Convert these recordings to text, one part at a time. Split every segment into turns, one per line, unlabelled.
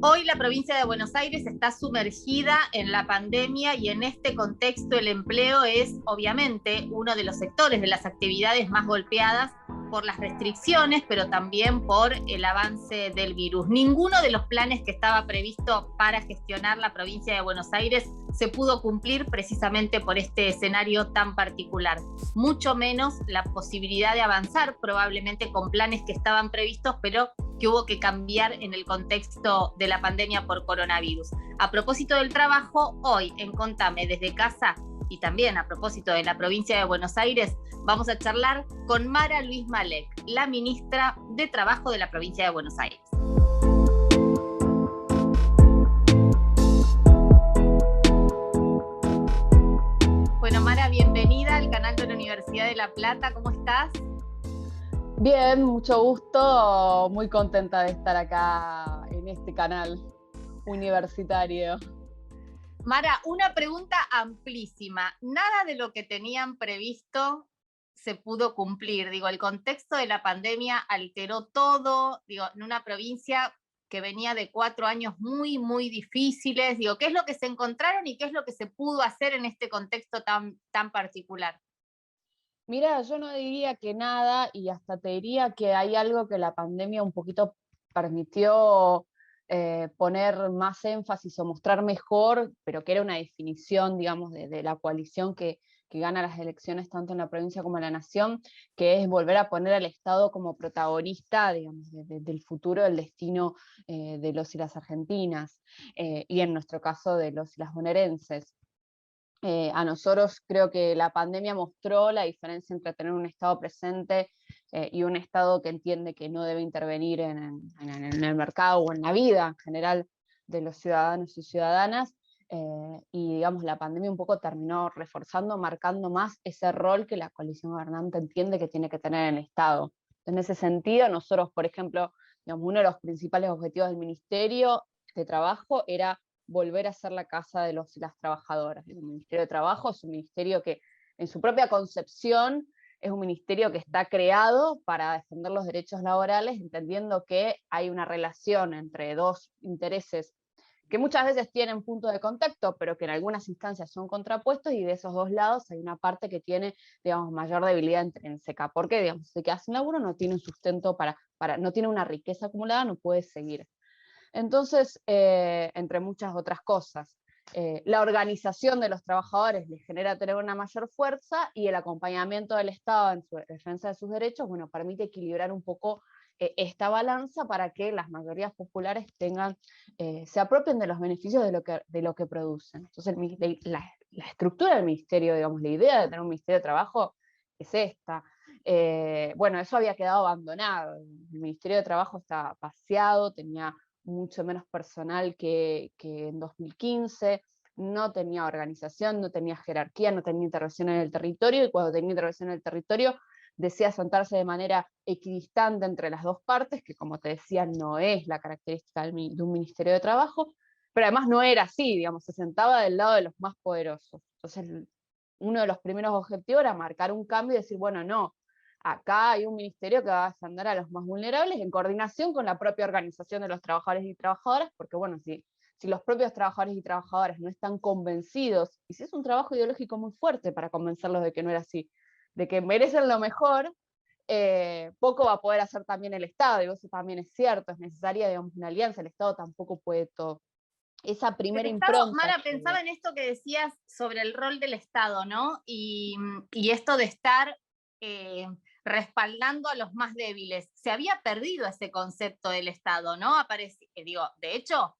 Hoy la provincia de Buenos Aires está sumergida en la pandemia y en este contexto el empleo es obviamente uno de los sectores de las actividades más golpeadas por las restricciones, pero también por el avance del virus. Ninguno de los planes que estaba previsto para gestionar la provincia de Buenos Aires se pudo cumplir precisamente por este escenario tan particular. Mucho menos la posibilidad de avanzar probablemente con planes que estaban previstos, pero que hubo que cambiar en el contexto de la pandemia por coronavirus. A propósito del trabajo, hoy en Contame desde casa y también a propósito de la provincia de Buenos Aires, vamos a charlar con Mara Luis Malek, la ministra de Trabajo de la provincia de Buenos Aires. Bueno, Mara, bienvenida al canal de la Universidad de La Plata. ¿Cómo estás?
Bien, mucho gusto, muy contenta de estar acá en este canal universitario.
Mara, una pregunta amplísima. Nada de lo que tenían previsto se pudo cumplir. Digo, el contexto de la pandemia alteró todo, digo, en una provincia que venía de 4 años muy difíciles. Digo, ¿qué es lo que se encontraron y qué es lo que se pudo hacer en este contexto tan particular?
Mira, yo no diría que nada y hasta te diría que hay algo que la pandemia un poquito permitió poner más énfasis o mostrar mejor, pero que era una definición, digamos, de la coalición que gana las elecciones tanto en la provincia como en la nación, que es volver a poner al Estado como protagonista, digamos, del futuro, del destino de los y las argentinas, y en nuestro caso de los y las bonaerenses. A nosotros creo que la pandemia mostró la diferencia entre tener un Estado presente y un Estado que entiende que no debe intervenir en el mercado o en la vida en general de los ciudadanos y ciudadanas. Y digamos, la pandemia un poco terminó reforzando, marcando más ese rol que la coalición gobernante entiende que tiene que tener en el Estado. En ese sentido, nosotros, por ejemplo, digamos, uno de los principales objetivos del Ministerio de Trabajo era volver a ser la casa de los y las trabajadoras. El Ministerio de Trabajo es un ministerio que en su propia concepción es un ministerio que está creado para defender los derechos laborales, entendiendo que hay una relación entre dos intereses que muchas veces tienen puntos de contacto, pero que en algunas instancias son contrapuestos, y de esos dos lados hay una parte que tiene, digamos, mayor debilidad intrínseca, porque, digamos, se queda sin laburo, no tiene un sustento no tiene una riqueza acumulada, no puede seguir. Entonces, entre muchas otras cosas, la organización de los trabajadores les genera tener una mayor fuerza, y el acompañamiento del Estado en su defensa de sus derechos, bueno, permite equilibrar un poco esta balanza para que las mayorías populares se apropien de los beneficios de lo que producen. Entonces, la estructura del ministerio, digamos, la idea de tener un ministerio de trabajo es esta. Bueno, eso había quedado abandonado. El Ministerio de Trabajo estaba vaciado, tenía mucho menos personal que en 2015, no tenía organización, no tenía jerarquía, no tenía intervención en el territorio, y cuando tenía intervención en el territorio decía sentarse de manera equidistante entre las dos partes, que como te decía no es la característica de un Ministerio de Trabajo, pero además no era así, digamos, se sentaba del lado de los más poderosos. Entonces, uno de los primeros objetivos era marcar un cambio y decir, bueno, no, acá hay un ministerio que va a defender a los más vulnerables en coordinación con la propia organización de los trabajadores y trabajadoras, porque bueno, si los propios trabajadores y trabajadoras no están convencidos, y si es un trabajo ideológico muy fuerte para convencerlos de que no era así, de que merecen lo mejor, poco va a poder hacer también el Estado, y eso también es cierto, es necesaria, digamos, una alianza, el Estado tampoco puede todo. Esa
El
primera
Estado,
impronta
Mara, pensaba en esto que decías sobre el rol del Estado, ¿no? Y esto de estar respaldando a los más débiles. Se había perdido ese concepto del Estado, ¿no? Digo, de hecho,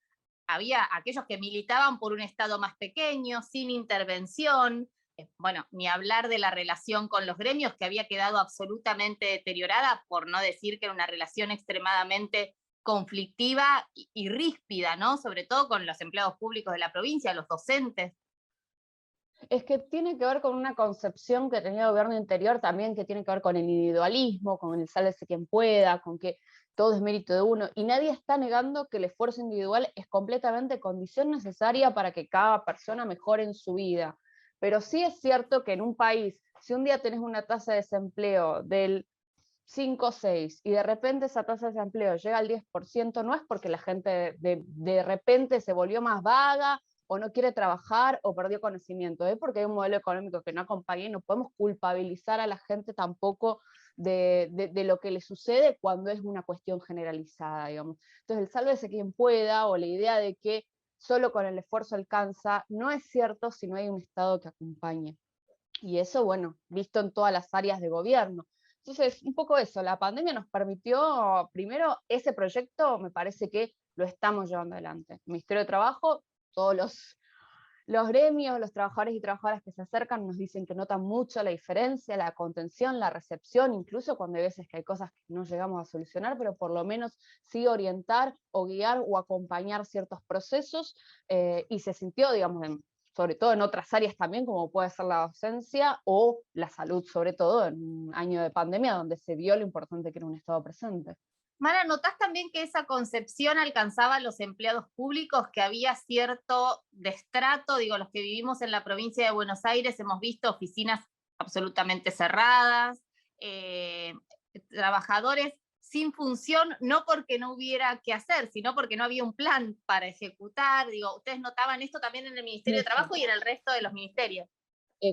había aquellos que militaban por un Estado más pequeño, sin intervención. Bueno, ni hablar de la relación con los gremios, que había quedado absolutamente deteriorada, por no decir que era una relación extremadamente conflictiva y ríspida, ¿no? Sobre todo con los empleados públicos de la provincia, los docentes.
es que tiene que ver con una concepción que tenía el gobierno anterior también, que tiene que ver con el individualismo, con el sálvese quien pueda, con que todo es mérito de uno, y nadie está negando que el esfuerzo individual es completamente condición necesaria para que cada persona mejore en su vida. Pero sí es cierto que en un país, si un día tenés una tasa de desempleo del 5 o 6, y de repente esa tasa de desempleo llega al 10%, no es porque la gente de repente se volvió más vaga, o no quiere trabajar, o perdió conocimiento, es porque hay un modelo económico que no acompaña, y no podemos culpabilizar a la gente tampoco de lo que le sucede cuando es una cuestión generalizada, digamos. Entonces, el sálvese quien pueda, o la idea de que solo con el esfuerzo alcanza, no es cierto si no hay un Estado que acompañe. Y eso, bueno, visto en todas las áreas de gobierno. Entonces, un poco eso, la pandemia nos permitió, primero, ese proyecto me parece que lo estamos llevando adelante. El Ministerio de Trabajo, todos los gremios, los trabajadores y trabajadoras que se acercan nos dicen que notan mucho la diferencia, la contención, la recepción, incluso cuando hay veces que hay cosas que no llegamos a solucionar, pero por lo menos sí orientar o guiar o acompañar ciertos procesos, y se sintió, digamos, sobre todo en otras áreas también, como puede ser la docencia o la salud, sobre todo en un año de pandemia donde se vio lo importante que era un Estado presente.
Mara, ¿notás también que esa concepción alcanzaba a los empleados públicos, que había cierto destrato? Digo, los que vivimos en la provincia de Buenos Aires hemos visto oficinas absolutamente cerradas, eh, trabajadores sin función, no porque no hubiera que hacer, sino porque no había un plan para ejecutar. Digo, ¿ustedes notaban esto también en el Ministerio de
Mucho.
Trabajo y en el resto de los ministerios?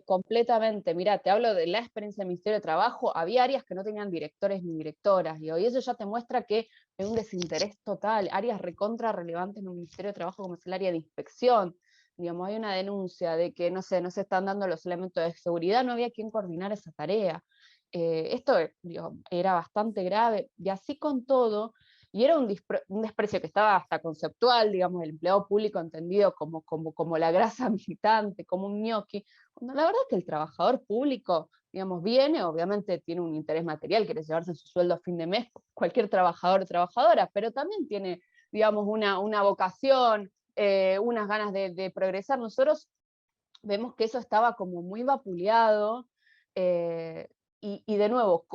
Completamente, mira, te hablo de la experiencia del Ministerio de Trabajo, había áreas que no tenían directores ni directoras, y eso ya te muestra que hay un desinterés total, áreas recontra relevantes en un Ministerio de Trabajo como es el área de inspección, digamos, hay una denuncia de que, no sé, no se están dando los elementos de seguridad, no había quien coordinar esa tarea. Esto, digo, era bastante grave, y así con todo, y era un desprecio que estaba hasta conceptual, digamos, el empleado público entendido como la grasa militante, como un ñoqui, cuando la verdad es que el trabajador público, digamos, viene, obviamente tiene un interés material, quiere llevarse su sueldo a fin de mes, cualquier trabajador o trabajadora, pero también tiene, digamos, una vocación, unas ganas de progresar. Nosotros vemos que eso estaba como muy vapuleado, y de nuevo,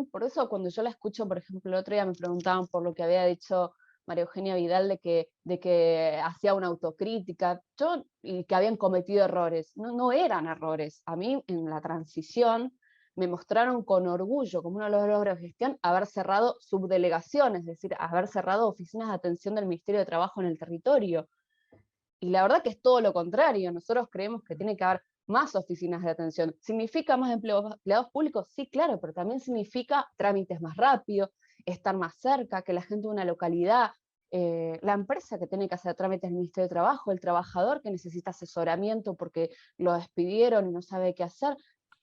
por eso cuando yo la escucho, por ejemplo, el otro día me preguntaban por lo que había dicho María Eugenia Vidal de que hacía una autocrítica, y que habían cometido errores. No, no eran errores. A mí en la transición me mostraron con orgullo, como uno de los logros de gestión, haber cerrado subdelegaciones, es decir, haber cerrado oficinas de atención del Ministerio de Trabajo en el territorio. Y la verdad que es todo lo contrario, nosotros creemos que tiene que haber más oficinas de atención. ¿Significa más empleados públicos? Sí, claro, pero también significa trámites más rápidos, estar más cerca, que la gente de una localidad, la empresa que tiene que hacer trámites en el Ministerio de Trabajo, el trabajador que necesita asesoramiento porque lo despidieron y no sabe qué hacer,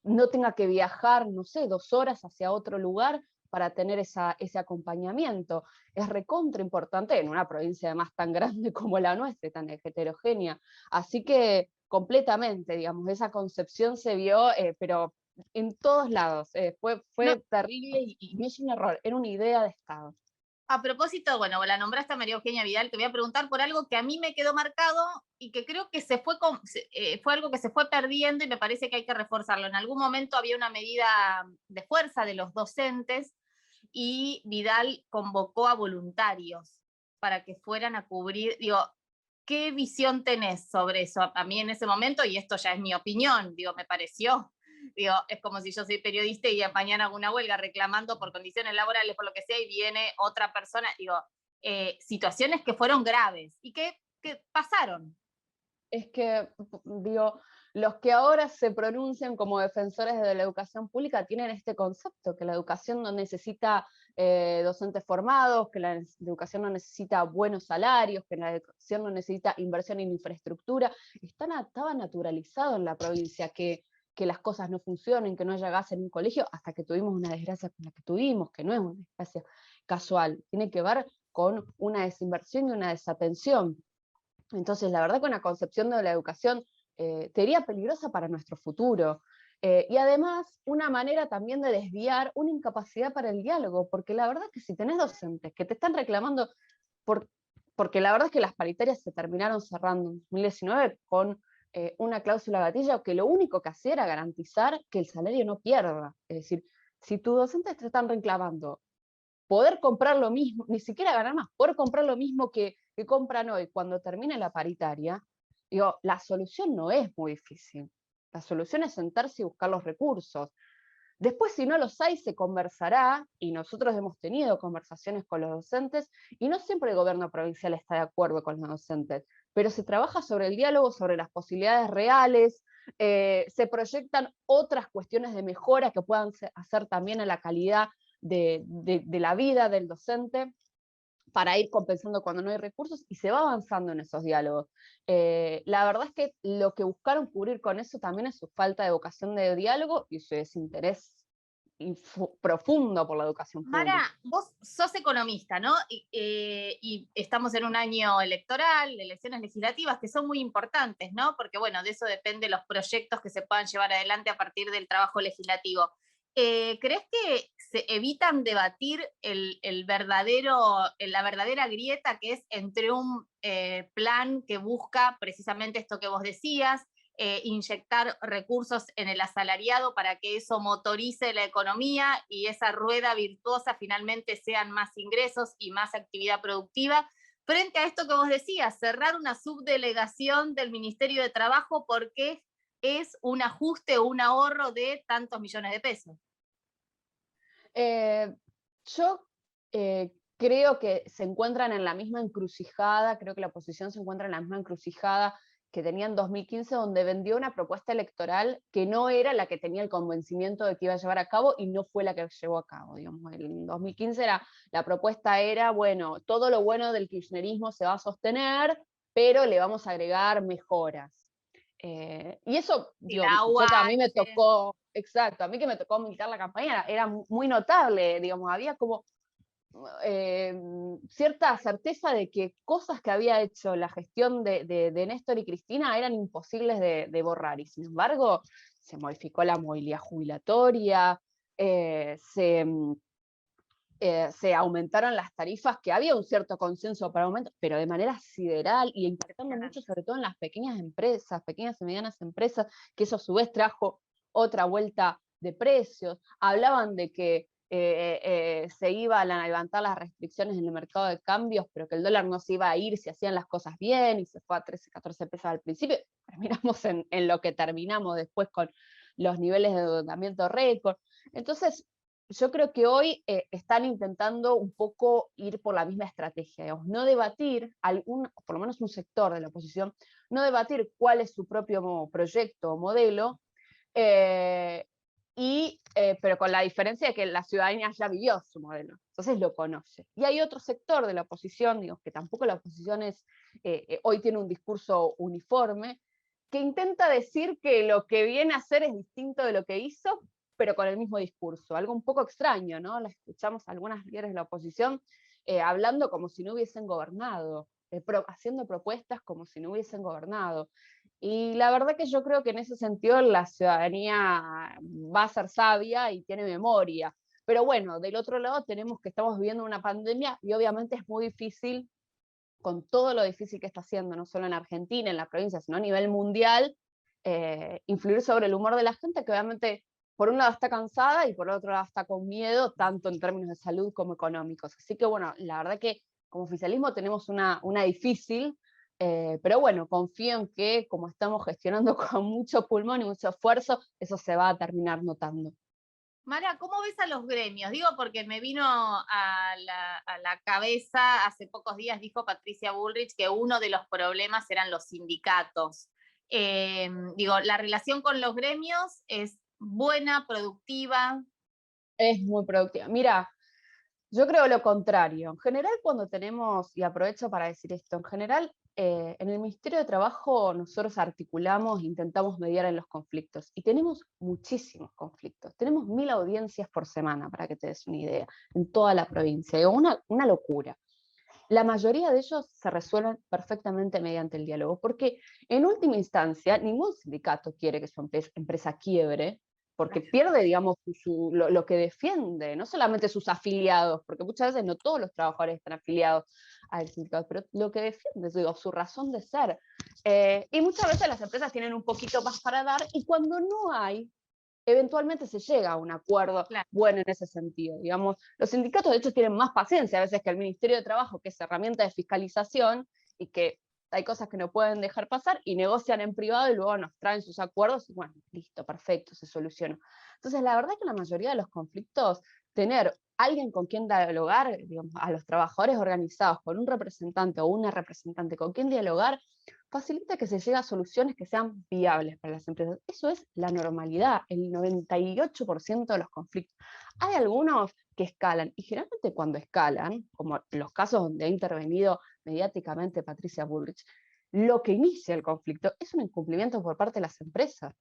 no tenga que viajar, no sé, 2 horas hacia otro lugar para tener ese acompañamiento. Es recontra importante en una provincia además tan grande como la nuestra, tan heterogénea. Así que completamente, digamos, esa concepción se vio, pero en todos lados.
No,
Fue terrible, y no es un error, era una idea de Estado.
a propósito, bueno, la nombraste a María Eugenia Vidal, te voy a preguntar por algo que a mí me quedó marcado y que creo que fue algo que se fue perdiendo y me parece que hay que reforzarlo. En algún momento había una medida de fuerza de los docentes y Vidal convocó a voluntarios para que fueran a cubrir. Digo, ¿qué visión tenés sobre eso? A mí en ese momento, y esto ya es mi opinión, digo, me pareció, digo, es como si yo soy periodista y mañana hago una huelga reclamando por condiciones laborales, por lo que sea, y viene otra persona, digo, situaciones que fueron graves y que pasaron.
Es que, digo, los que ahora se pronuncian como defensores de la educación pública tienen este concepto, que la educación no necesita docentes formados, que la educación no necesita buenos salarios, que la educación no necesita inversión en infraestructura. Estaba naturalizado en la provincia que las cosas no funcionen, que no haya gas en un colegio, hasta que tuvimos una desgracia como la que tuvimos, que no es una desgracia casual, tiene que ver con una desinversión y una desatención. Entonces, la verdad que una concepción de la educación, te diría, peligrosa para nuestro futuro. Y además, una manera también de desviar una incapacidad para el diálogo, porque la verdad que si tenés docentes que te están reclamando, por, porque la verdad es que las paritarias se terminaron cerrando en 2019 con una cláusula gatilla que lo único que hacía era garantizar que el salario no pierda. Es decir, si tus docentes te están reclamando poder comprar lo mismo, ni siquiera ganar más, poder comprar lo mismo que compran hoy cuando termine la paritaria, digo, la solución no es muy difícil. La solución es sentarse y buscar los recursos. Después, si no los hay, se conversará, y nosotros hemos tenido conversaciones con los docentes, y no siempre el gobierno provincial está de acuerdo con los docentes, pero se trabaja sobre el diálogo, sobre las posibilidades reales, se proyectan otras cuestiones de mejora que puedan hacer también a la calidad de la vida del docente, para ir compensando cuando no hay recursos, y se va avanzando en esos diálogos. La verdad es que lo que buscaron cubrir con eso también es su falta de vocación de diálogo y su desinterés profundo por la educación
Mara,
pública.
vos sos economista, ¿no? Y estamos en un año electoral, elecciones legislativas, que son muy importantes, ¿no? Porque, bueno, de eso depende los proyectos que se puedan llevar adelante a partir del trabajo legislativo. ¿Crees que se evitan debatir la verdadera grieta que es entre un plan que busca precisamente esto que vos decías, inyectar recursos en el asalariado para que eso motorice la economía y esa rueda virtuosa finalmente sean más ingresos y más actividad productiva, frente a esto que vos decías, cerrar una subdelegación del Ministerio de Trabajo porque es un ajuste o un ahorro de tantos millones de pesos?
Eh, yo creo que se encuentran en la misma encrucijada, creo que la oposición se encuentra en la misma encrucijada que tenía en 2015, donde vendió una propuesta electoral que no era la que tenía el convencimiento de que iba a llevar a cabo y no fue la que llevó a cabo. Digamos. En 2015 la propuesta era, bueno, todo lo bueno del kirchnerismo se va a sostener, pero le vamos a agregar mejoras. Y eso,
El
digo, yo que a mí me
AUH.
tocó, exacto, a mí que me tocó militar la campaña, era muy notable, digamos, había como cierta certeza de que cosas que había hecho la gestión de Néstor y Cristina eran imposibles de borrar, y sin embargo se modificó la movilidad jubilatoria, se aumentaron las tarifas, que había un cierto consenso para aumento, pero de manera sideral y impactando mucho sobre todo en las pequeñas empresas, pequeñas y medianas empresas, que eso a su vez trajo otra vuelta de precios. Hablaban de que se iban a levantar las restricciones en el mercado de cambios, pero que el dólar no se iba a ir si hacían las cosas bien, y se fue a 13, 14 pesos al principio. Terminamos en lo que terminamos después con los niveles de endeudamiento récord. Entonces, yo creo que hoy están intentando un poco ir por la misma estrategia, digamos, no debatir, por lo menos un sector de la oposición, no debatir cuál es su propio proyecto o modelo, eh, pero con la diferencia de que la ciudadanía ya vivió su modelo, entonces lo conoce. Y hay otro sector de la oposición, digamos, que tampoco la oposición hoy tiene un discurso uniforme, que intenta decir que lo que viene a hacer es distinto de lo que hizo, pero con el mismo discurso, algo un poco extraño, ¿no? La escuchamos a algunas líderes de la oposición hablando como si no hubiesen gobernado, haciendo propuestas como si no hubiesen gobernado. Y la verdad que yo creo que en ese sentido la ciudadanía va a ser sabia y tiene memoria. Pero bueno, del otro lado tenemos que estamos viviendo una pandemia y obviamente es muy difícil, con todo lo difícil que está haciendo, no solo en Argentina, en la provincia, sino a nivel mundial, influir sobre el humor de la gente, que obviamente por un lado está cansada y por otro lado está con miedo, tanto en términos de salud como económicos. Así que bueno, la verdad que como oficialismo tenemos una difícil, pero bueno, confío en que como estamos gestionando con mucho pulmón y mucho esfuerzo, eso se va a terminar notando.
Mara, ¿cómo ves a los gremios? Digo, porque me vino a la cabeza, hace pocos días dijo Patricia Bullrich que uno de los problemas eran los sindicatos. Digo, ¿la relación con los gremios es buena, productiva?
Es muy productiva. Mira, yo creo lo contrario. En general, cuando tenemos, y aprovecho para decir esto, en general, en el Ministerio de Trabajo nosotros articulamos, intentamos mediar en los conflictos, y tenemos muchísimos conflictos. Tenemos 1000 audiencias por semana, para que te des una idea, en toda la provincia. Es una locura. La mayoría de ellos se resuelven perfectamente mediante el diálogo, porque en última instancia ningún sindicato quiere que su empresa quiebre, porque pierde, digamos, lo que defiende, no solamente sus afiliados, porque muchas veces no todos los trabajadores están afiliados al sindicato, pero lo que defiende, digo, su razón de ser. Y muchas veces las empresas tienen un poquito más para dar, y cuando no hay, eventualmente se llega a un acuerdo
Claro.
bueno en ese sentido. Digamos, los sindicatos de hecho tienen más paciencia a veces que el Ministerio de Trabajo, que es herramienta de fiscalización y que hay cosas que no pueden dejar pasar y negocian en privado y luego nos traen sus acuerdos y bueno, listo, perfecto, se solucionó. Entonces, la verdad que la mayoría de los conflictos, tener alguien con quien dialogar, digamos, a los trabajadores organizados, con un representante o una representante con quien dialogar, facilita que se llegue a soluciones que sean viables para las empresas. Eso es la normalidad, el 98% de los conflictos. Hay algunos que escalan, y generalmente cuando escalan, como los casos donde ha intervenido mediáticamente Patricia Bullrich, lo que inicia el conflicto es un incumplimiento por parte de las empresas.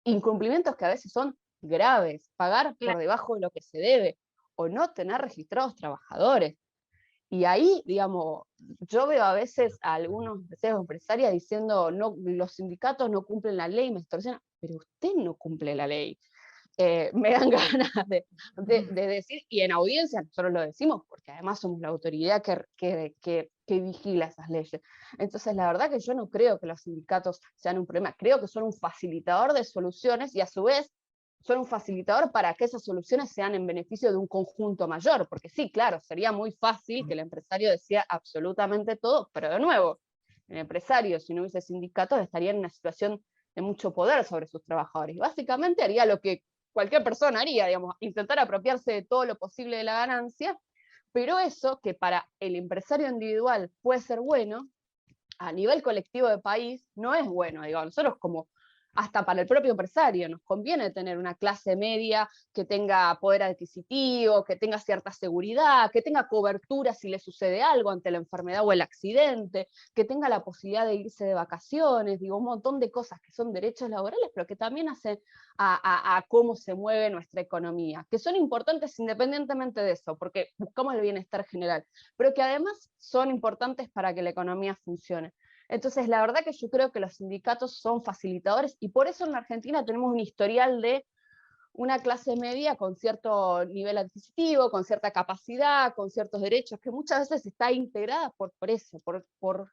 Incumplimientos que a veces son graves, pagar por debajo de lo que se debe, o no tener registrados trabajadores. Y ahí, digamos, yo veo a veces a algunos empresarios diciendo, no, los sindicatos no cumplen la ley, me extorsionan, pero usted no cumple la ley. Me dan ganas de decir, y en audiencia nosotros lo decimos, porque además somos la autoridad que vigila esas leyes. Entonces, la verdad que yo no creo que los sindicatos sean un problema, creo que son un facilitador de soluciones y a su vez son un facilitador para que esas soluciones sean en beneficio de un conjunto mayor, porque sí, claro, sería muy fácil que el empresario decía absolutamente todo, pero de nuevo, el empresario, si no hubiese sindicatos, estaría en una situación de mucho poder sobre sus trabajadores. Y básicamente haría lo que cualquier persona haría, digamos, intentar apropiarse de todo lo posible de la ganancia, pero eso que para el empresario individual puede ser bueno, a nivel colectivo de país no es bueno, digamos, nosotros como hasta para el propio empresario nos conviene tener una clase media que tenga poder adquisitivo, que tenga cierta seguridad, que tenga cobertura si le sucede algo ante la enfermedad o el accidente, que tenga la posibilidad de irse de vacaciones, digo, un montón de cosas que son derechos laborales, pero que también hacen a cómo se mueve nuestra economía, que son importantes independientemente de eso, porque buscamos el bienestar general, pero que además son importantes para que la economía funcione. Entonces, la verdad que yo creo que los sindicatos son facilitadores y por eso en la Argentina tenemos un historial de una clase media con cierto nivel adquisitivo, con cierta capacidad, con ciertos derechos, que muchas veces está integrada por eso, por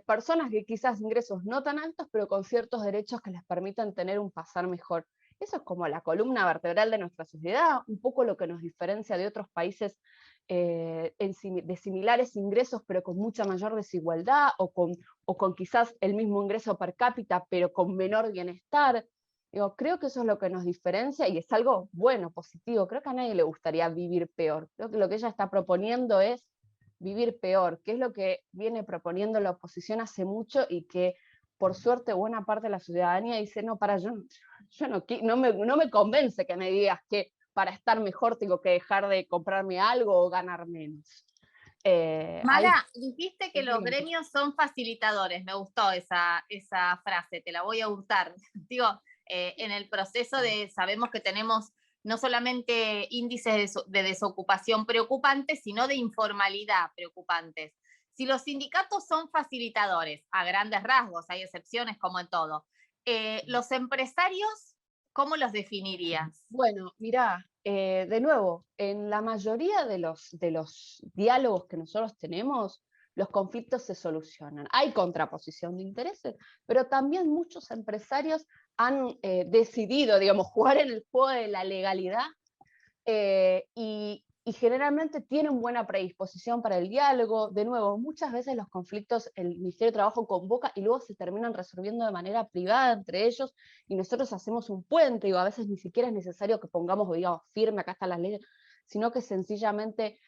personas que quizás ingresos no tan altos, pero con ciertos derechos que les permitan tener un pasar mejor. Eso es como la columna vertebral de nuestra sociedad, un poco lo que nos diferencia de otros países de similares ingresos, pero con mucha mayor desigualdad, o con quizás el mismo ingreso per cápita, pero con menor bienestar. Digo, creo que eso es lo que nos diferencia y es algo bueno, positivo. Creo que a nadie le gustaría vivir peor. Creo que lo que ella está proponiendo es vivir peor, que es lo que viene proponiendo la oposición hace mucho y que por suerte buena parte de la ciudadanía dice, no, yo no me convence que me digas que para estar mejor tengo que dejar de comprarme algo o ganar menos.
Mara, dijiste que los gremios son facilitadores, me gustó esa frase, te la voy a untar. Digo, en el proceso sabemos que tenemos no solamente índices de desocupación preocupantes, sino de informalidad preocupantes. Si los sindicatos son facilitadores, a grandes rasgos, hay excepciones como en todo, los empresarios, ¿cómo los definirías?
Bueno, mirá, de nuevo, en la mayoría de los diálogos que nosotros tenemos, los conflictos se solucionan. Hay contraposición de intereses, pero también muchos empresarios han decidido, digamos, jugar en el juego de la legalidad y generalmente tienen buena predisposición para el diálogo. De nuevo, muchas veces los conflictos el Ministerio de Trabajo convoca y luego se terminan resolviendo de manera privada entre ellos y nosotros hacemos un puente, y a veces ni siquiera es necesario que pongamos, digamos, firme, acá están las leyes, sino que sencillamente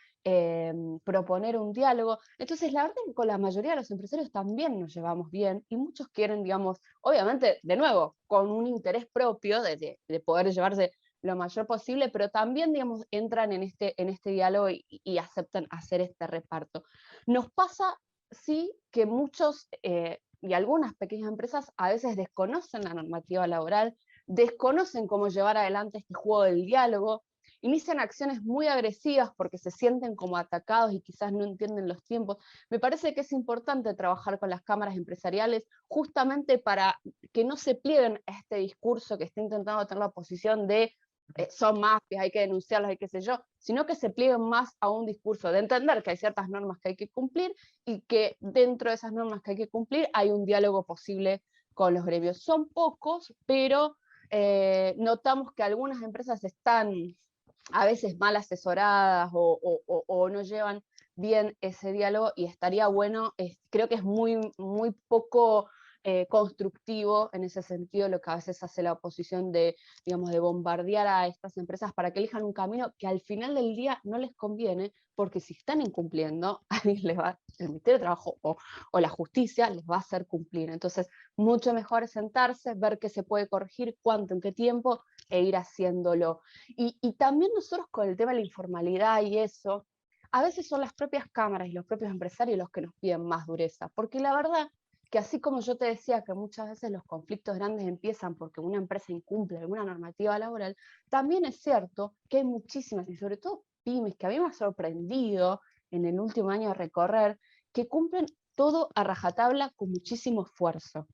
proponer un diálogo. Entonces, la verdad es que con la mayoría de los empresarios también nos llevamos bien y muchos quieren, digamos, obviamente, de nuevo, con un interés propio de poder llevarse lo mayor posible, pero también, digamos, entran en este diálogo y aceptan hacer este reparto. Nos pasa, sí, que muchos y algunas pequeñas empresas a veces desconocen la normativa laboral, desconocen cómo llevar adelante este juego del diálogo, inician acciones muy agresivas porque se sienten como atacados y quizás no entienden los tiempos. Me parece que es importante trabajar con las cámaras empresariales justamente para que no se plieguen a este discurso que está intentando tener la oposición de son mafias, hay que denunciarlos, hay qué sé yo, sino que se plieguen más a un discurso de entender que hay ciertas normas que hay que cumplir y que dentro de esas normas que hay que cumplir hay un diálogo posible con los gremios. Son pocos, pero notamos que algunas empresas están a veces mal asesoradas o no llevan bien ese diálogo y estaría bueno, creo que es muy poco constructivo en ese sentido lo que a veces hace la oposición de, digamos, de bombardear a estas empresas para que elijan un camino que al final del día no les conviene, porque si están incumpliendo, alguien les va, el Ministerio de Trabajo o la justicia les va a hacer cumplir. Entonces, mucho mejor es sentarse, ver qué se puede corregir, cuánto, en qué tiempo, e ir haciéndolo. Y también nosotros con el tema de la informalidad y eso, a veces son las propias cámaras y los propios empresarios los que nos piden más dureza, porque la verdad que así como yo te decía que muchas veces los conflictos grandes empiezan porque una empresa incumple alguna normativa laboral, también es cierto que hay muchísimas, y sobre todo pymes, que a mí me ha sorprendido en el último año de recorrer, que cumplen todo a rajatabla con muchísimo esfuerzo,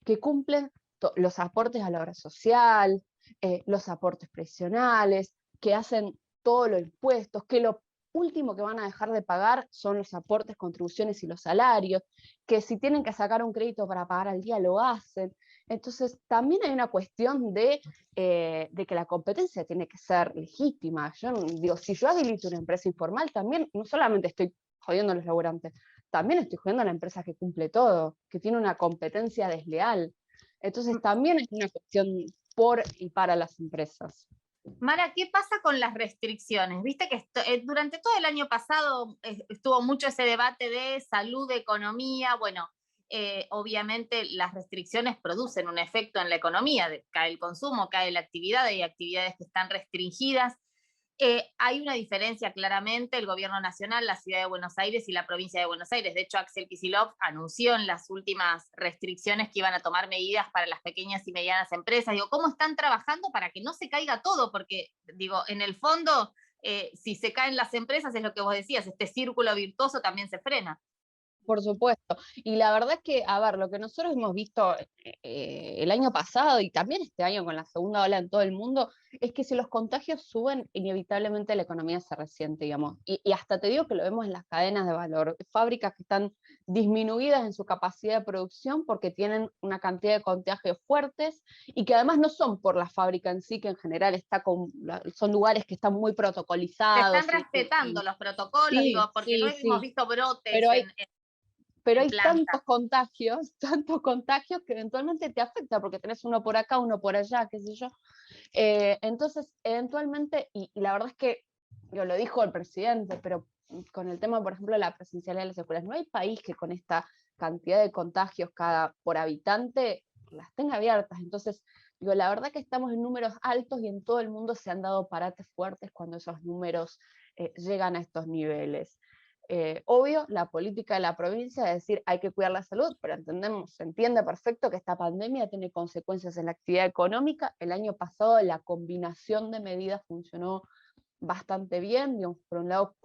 que cumplen los aportes a la obra social, los aportes previsionales, que hacen todos los impuestos, que lo último que van a dejar de pagar son los aportes, contribuciones y los salarios, que si tienen que sacar un crédito para pagar al día lo hacen. Entonces, también hay una cuestión de que la competencia tiene que ser legítima. Yo digo, si yo habilito una empresa informal, también no solamente estoy jodiendo a los laburantes, también estoy jodiendo a la empresa que cumple todo, que tiene una competencia desleal. Entonces, también es una cuestión por y para las empresas.
Mara, ¿qué pasa con las restricciones? Viste que durante todo el año pasado estuvo mucho ese debate de salud, economía. Bueno, obviamente las restricciones producen un efecto en la economía, cae el consumo, cae la actividad, hay actividades que están restringidas. Hay una diferencia claramente, el gobierno nacional, la ciudad de Buenos Aires y la provincia de Buenos Aires. De hecho, Axel Kicillof anunció en las últimas restricciones que iban a tomar medidas para las pequeñas y medianas empresas. Digo, ¿cómo están trabajando para que no se caiga todo? Porque, digo, en el fondo, si se caen las empresas, es lo que vos decías, este círculo virtuoso también se frena.
Por supuesto. Y la verdad es que, a ver, lo que nosotros hemos visto el año pasado y también este año con la segunda ola en todo el mundo, es que si los contagios suben, inevitablemente la economía se resiente, digamos. Y hasta te digo que lo vemos en las cadenas de valor. Fábricas que están disminuidas en su capacidad de producción porque tienen una cantidad de contagios fuertes y que además no son por la fábrica en sí, que en general son lugares que están muy
Se están
protocolizados.
respetando los protocolos,
Sí,
digo, porque no
sí,
hemos
sí.
visto brotes
Pero pero
en
hay
planta.
tantos contagios que eventualmente te afecta porque tenés uno por acá, uno por allá, qué sé yo. Entonces, eventualmente, y la verdad es que lo dijo el presidente, pero con el tema, por ejemplo, de la presencialidad de las escuelas, no hay país que con esta cantidad de contagios por habitante las tenga abiertas. Entonces, digo, la verdad que estamos en números altos y en todo el mundo se han dado parates fuertes cuando esos números llegan a estos niveles. Obvio, la política de la provincia es decir, hay que cuidar la salud, pero se entiende perfecto que esta pandemia tiene consecuencias en la actividad económica. El año pasado la combinación de medidas funcionó bastante bien, digamos, por un lado,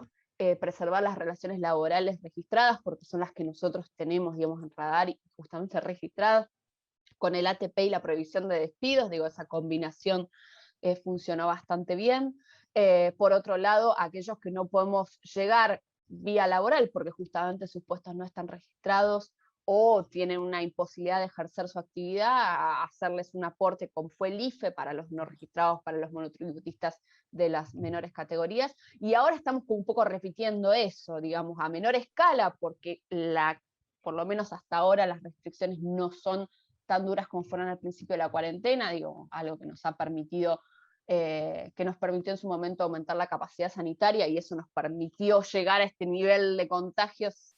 preservar las relaciones laborales registradas, porque son las que nosotros tenemos, digamos, en radar y justamente registradas, con el ATP y la prohibición de despidos, digo, esa combinación funcionó bastante bien. Por otro lado, aquellos que no podemos llegar vía laboral, porque justamente sus puestos no están registrados o tienen una imposibilidad de ejercer su actividad, a hacerles un aporte como fue el IFE para los no registrados, para los monotributistas de las menores categorías. Y ahora estamos un poco repitiendo eso, digamos, a menor escala, porque por lo menos hasta ahora las restricciones no son tan duras como fueron al principio de la cuarentena, digo, algo que nos ha permitido que nos permitió en su momento aumentar la capacidad sanitaria y eso nos permitió llegar a este nivel de contagios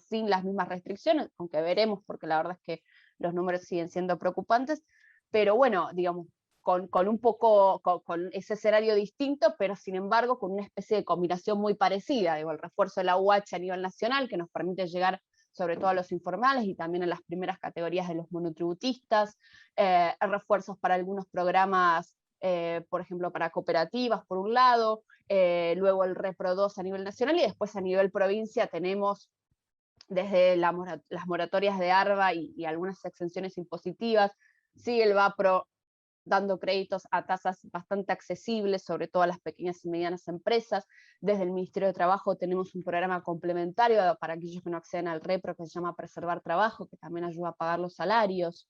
sin las mismas restricciones, aunque veremos, porque la verdad es que los números siguen siendo preocupantes, pero bueno, digamos, con ese escenario distinto, pero sin embargo con una especie de combinación muy parecida, digo, el refuerzo de la UH a nivel nacional, que nos permite llegar sobre todo a los informales y también a las primeras categorías de los monotributistas, refuerzos para algunos programas por ejemplo, para cooperativas, por un lado, luego el Repro 2 a nivel nacional y después a nivel provincia tenemos desde las moratorias de ARBA y algunas exenciones impositivas, sigue el VAPRO dando créditos a tasas bastante accesibles, sobre todo a las pequeñas y medianas empresas. Desde el Ministerio de Trabajo tenemos un programa complementario para aquellos que no acceden al REPRO que se llama Preservar Trabajo, que también ayuda a pagar los salarios.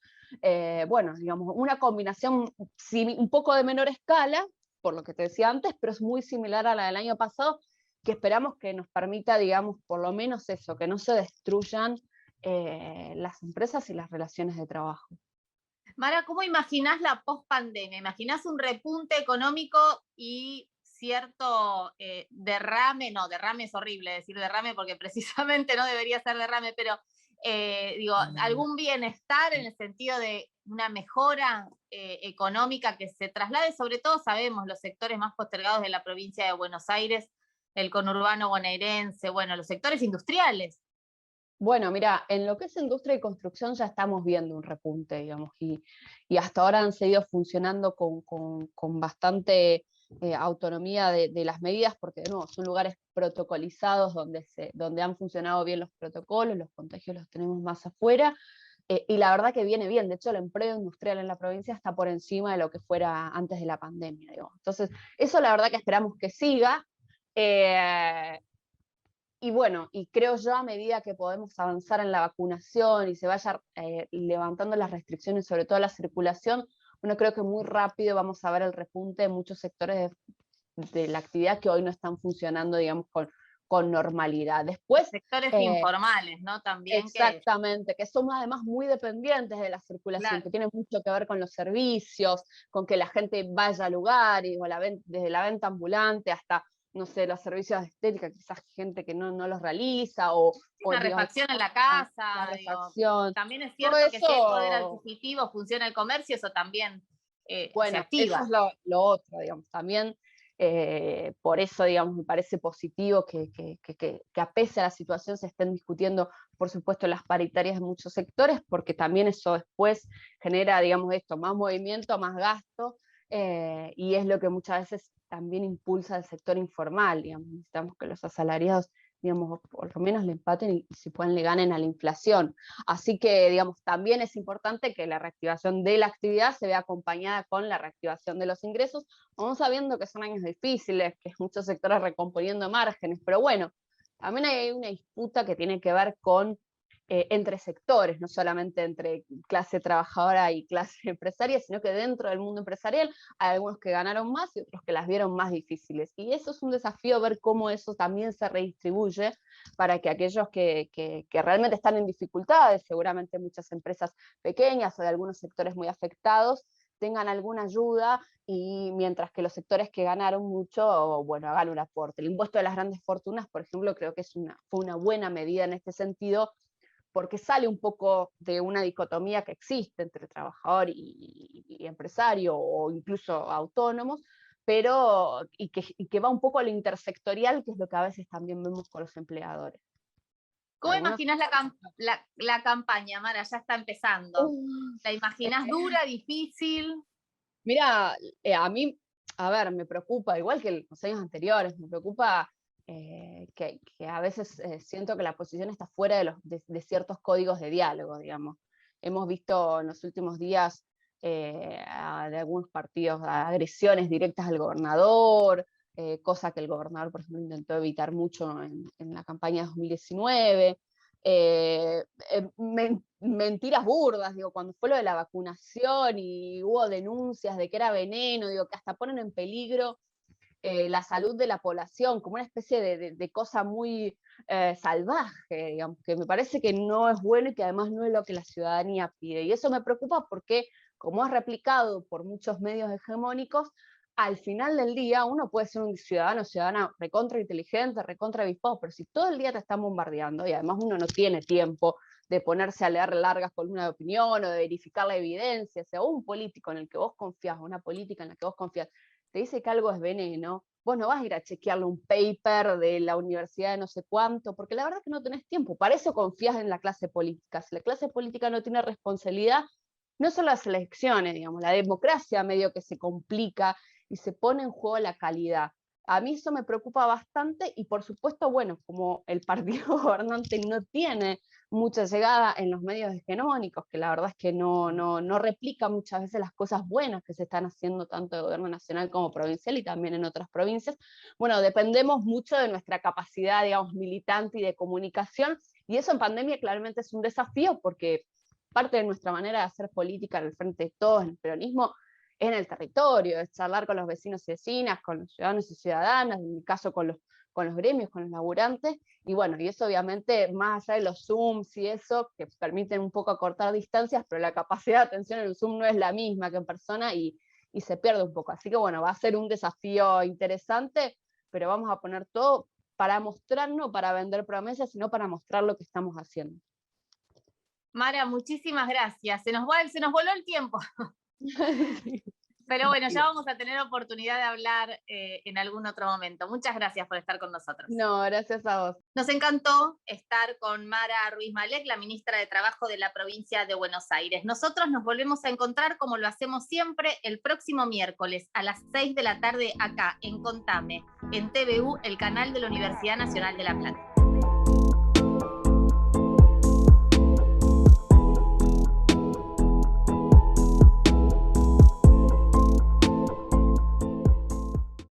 Bueno, digamos, una combinación un poco de menor escala, por lo que te decía antes, pero es muy similar a la del año pasado, que esperamos que nos permita, digamos, por lo menos eso, que no se destruyan las empresas y las relaciones de trabajo.
Mara, ¿cómo imaginás la post-pandemia? ¿Imaginás un repunte económico y cierto derrame? No, derrame es horrible decir derrame porque precisamente no debería ser derrame, pero digo, algún bienestar en el sentido de una mejora económica que se traslade, sobre todo sabemos los sectores más postergados de la provincia de Buenos Aires, el conurbano bonaerense, bueno, los sectores industriales.
Bueno, mira, en lo que es industria y construcción ya estamos viendo un repunte, digamos, y hasta ahora han seguido funcionando con bastante autonomía de las medidas, porque de nuevo son lugares protocolizados donde han funcionado bien los protocolos, los contagios los tenemos más afuera, y la verdad que viene bien. De hecho, el empleo industrial en la provincia está por encima de lo que fuera antes de la pandemia, digamos. Entonces, eso la verdad que esperamos que siga. eh, y bueno, y creo yo a medida que podemos avanzar en la vacunación y se vaya levantando las restricciones, sobre todo la circulación, bueno, creo que muy rápido vamos a ver el repunte de muchos sectores de la actividad que hoy no están funcionando, digamos, con normalidad. Después,
Sectores informales, ¿no? También que,
exactamente, que somos además muy dependientes de la circulación,
claro,
que tiene mucho que ver con los servicios, con que la gente vaya al lugar, y, desde la venta ambulante hasta, no sé, los servicios de estética, quizás gente que no los realiza, o
una
digamos,
refacción en la
la
casa, digo,
refacción.
también es
Todo
cierto que si hay poder
eso,
adquisitivo, funciona el comercio, eso también se
bueno, eso es
activa.
lo otro, digamos, también por eso, digamos, me parece positivo que a pesar de la situación se estén discutiendo, por supuesto, las paritarias de muchos sectores, porque también eso después genera, digamos, esto, más movimiento, más gasto, y es lo que muchas veces también impulsa el sector informal, digamos, necesitamos que los asalariados, digamos, por lo menos le empaten y si pueden le ganen a la inflación. Así que, digamos, también es importante que la reactivación de la actividad se vea acompañada con la reactivación de los ingresos, aún sabiendo que son años difíciles, que muchos sectores recomponiendo márgenes, pero bueno, también hay una disputa que tiene que ver con entre sectores, no solamente entre clase trabajadora y clase empresaria, sino que dentro del mundo empresarial hay algunos que ganaron más y otros que las vieron más difíciles. Y eso es un desafío, ver cómo eso también se redistribuye para que aquellos que realmente están en dificultades, seguramente muchas empresas pequeñas o de algunos sectores muy afectados, tengan alguna ayuda, y mientras que los sectores que ganaron mucho, bueno, hagan un aporte. El impuesto de las grandes fortunas, por ejemplo, creo que fue una buena medida en este sentido, porque sale un poco de una dicotomía que existe entre trabajador y empresario, o incluso autónomos, pero y que va un poco a lo intersectorial, que es lo que a veces también vemos con los empleadores.
¿Cómo
Algunos,
imaginás la campaña, Mara? Ya está empezando. ¿La imaginás dura, difícil?
mira, a mí, a ver, me preocupa, igual que los años anteriores, me preocupa que a veces siento que la oposición está fuera de ciertos códigos de diálogo, digamos. Hemos visto en los últimos días de algunos partidos agresiones directas al gobernador, cosa que el gobernador, por ejemplo, intentó evitar mucho en la campaña de 2019. Mentiras burdas, digo, cuando fue lo de la vacunación y hubo denuncias de que era veneno, digo, que hasta ponen en peligro la salud de la población, como una especie de cosa muy salvaje, digamos, que me parece que no es bueno y que además no es lo que la ciudadanía pide. Y eso me preocupa porque, como es replicado por muchos medios hegemónicos, al final del día uno puede ser un ciudadano o ciudadana recontra inteligente, recontra avispado, pero si todo el día te están bombardeando y además uno no tiene tiempo de ponerse a leer largas columnas de opinión o de verificar la evidencia, o sea, un político en el que vos confías, una política en la que vos confías, te dice que algo es veneno, vos no vas a ir a chequearle un paper de la universidad de no sé cuánto, porque la verdad es que no tenés tiempo. Para eso confías en la clase política. Si la clase política no tiene responsabilidad, no son las elecciones, digamos, la democracia medio que se complica y se pone en juego la calidad. A mí eso me preocupa bastante, y por supuesto, bueno, como el partido gobernante no tiene mucha llegada en los medios hegemónicos, que la verdad es que no replica muchas veces las cosas buenas que se están haciendo tanto de gobierno nacional como provincial y también en otras provincias, bueno, dependemos mucho de nuestra capacidad, digamos, militante y de comunicación, y eso en pandemia claramente es un desafío, porque parte de nuestra manera de hacer política en el frente de todos, en el peronismo, es en el territorio, es charlar con los vecinos y vecinas, con los ciudadanos y ciudadanas, en mi caso con con los gremios, con los laburantes, y bueno, y eso obviamente, más allá de los Zooms y eso, que permiten un poco acortar distancias, pero la capacidad de atención en el Zoom no es la misma que en persona y se pierde un poco. Así que bueno, va a ser un desafío interesante, pero vamos a poner todo para mostrar, no para vender promesas, sino para mostrar lo que estamos haciendo.
Mara, muchísimas gracias. Se nos voló el tiempo.
Sí.
Pero bueno, ya vamos a tener oportunidad de hablar en algún otro momento. Muchas gracias por estar con nosotros.
No, gracias a vos.
Nos encantó estar con Mara Ruiz Malek, la ministra de Trabajo de la provincia de Buenos Aires. Nosotros nos volvemos a encontrar, como lo hacemos siempre, el próximo miércoles a las 6 de la tarde acá en Contame, en TVU, el canal de la Universidad Nacional de La Plata.